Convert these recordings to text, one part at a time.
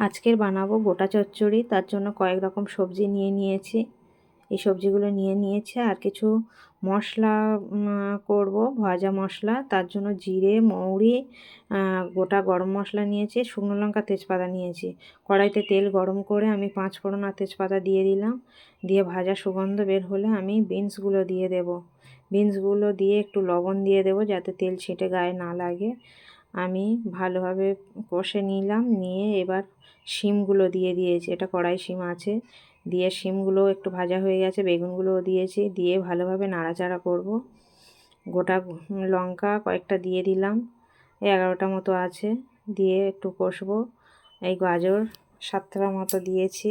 আজকের বানাবো গোটা চচ্চড়ি। তার জন্য কয়েক রকম সবজি নিয়ে নিয়েছি। এই সবজিগুলো নিয়ে নিয়েছি। আর কিছু মশলা করব, ভাজা মশলা। তার জন্য জিরে, মৌরি, গোটা গরম মশলা নিয়েছি, শুকনো লঙ্কা, তেজপাতা নিয়েছি। কড়াইতে তেল গরম করে আমি 5 ফোড়ন আর তেজপাতা দিয়ে দিলাম। দিয়ে ভাজা সুগন্ধ বের হলে আমি বিনসগুলো দিয়ে দেব। বিনসগুলো দিয়ে একটু লবণ দিয়ে দেব যাতে তেল ছিটে গায়ে না লাগে। আমি ভালোভাবে কষে নিলাম, নিয়ে এবার শিমগুলো দিয়ে দিয়েছি। এটা কড়াই শিম আছে। দিয়ে শিমগুলো একটু ভাজা হয়ে গেছে, বেগুনগুলোও দিয়েছি। দিয়ে ভালোভাবে নাড়াচাড়া করব। গোটা লঙ্কা কয়েকটা দিয়ে দিলাম, 11টা মতো আছে। দিয়ে একটু কষবো। এই গাজর 7টা মতো দিয়েছি।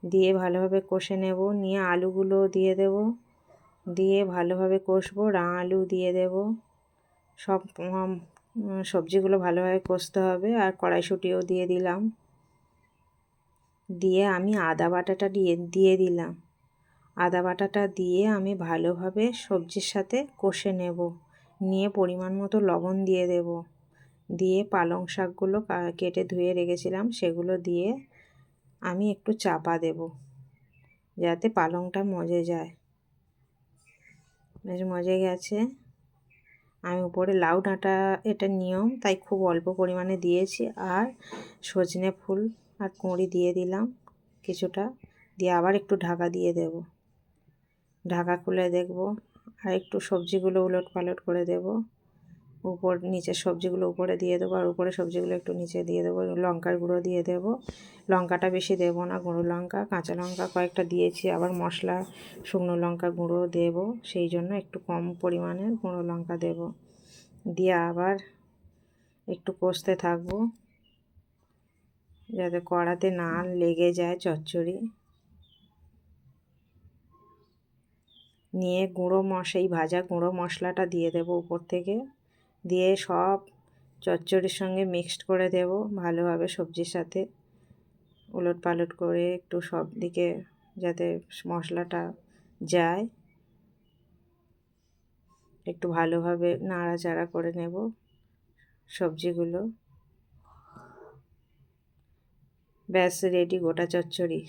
দিয়ে ভালোভাবে কষে নেব। নিয়ে আলুগুলো দিয়ে দেব। দিয়ে ভালোভাবে কষবো। আলু দিয়ে দেব। সব সবজিগুলো ভালোভাবে কষতে হবে। আর কড়াইশুঁটিও দিয়ে দিলাম। দিয়ে আমি আদা বাটাটা দিয়ে দিলাম। আদা বাটাটা দিয়ে আমি ভালোভাবে সবজির সাথে কষে নেব। নিয়ে পরিমাণ মতো লবণ দিয়ে দেব। দিয়ে পালং শাকগুলো কেটে ধুয়ে রেখেছিলাম সেগুলো দিয়ে আমি একটু চাপা দেব যাতে পালংটা মজে যায়। বেশ মজে গেছে। আমি উপরে লাউ ডাঁটা, এটা নিয়ম তাই খুব অল্প পরিমাণে দিয়েছি। আর সজনে ফুল আর কুঁড়ি দিয়ে দিলাম কিছুটা। দিয়ে আবার একটু ঢাকা দিয়ে দেব। ঢাকা খুলে দেখব। আর একটু সবজিগুলো উলট পালট করে দেব। উপর নিচে সবজিগুলো উপরে দিয়ে দেবো, আর উপরে সবজিগুলো একটু নিচে দিয়ে দেবো। লঙ্কার গুঁড়ো দিয়ে দেব। লঙ্কাটা বেশি দেব না, গুঁড়ো লঙ্কা, কাঁচা লঙ্কা কয়েকটা দিয়েছি। আবার মশলা শুকনো লঙ্কা গুঁড়ো দেব, সেই জন্য একটু কম পরিমাণে গুঁড়ো লঙ্কা দেব। দিয়ে আবার একটু কষতে থাকবো যাতে কড়াতে না লেগে যায় চচ্চড়ি। নিয়ে এই ভাজা গুঁড়ো মশলাটা দিয়ে দেব উপর থেকে। দিয়ে সব চচ্চড়ির সঙ্গে মিক্সড করে দেব ভালোভাবে সবজির সাথে। উলট পালট করে একটু সব দিকে যাতে মশলাটা যায়, একটু ভালোভাবে নাড়াচাড়া করে নেব সবজিগুলো। ব্যাস রেডি গোটা চচ্চড়ি।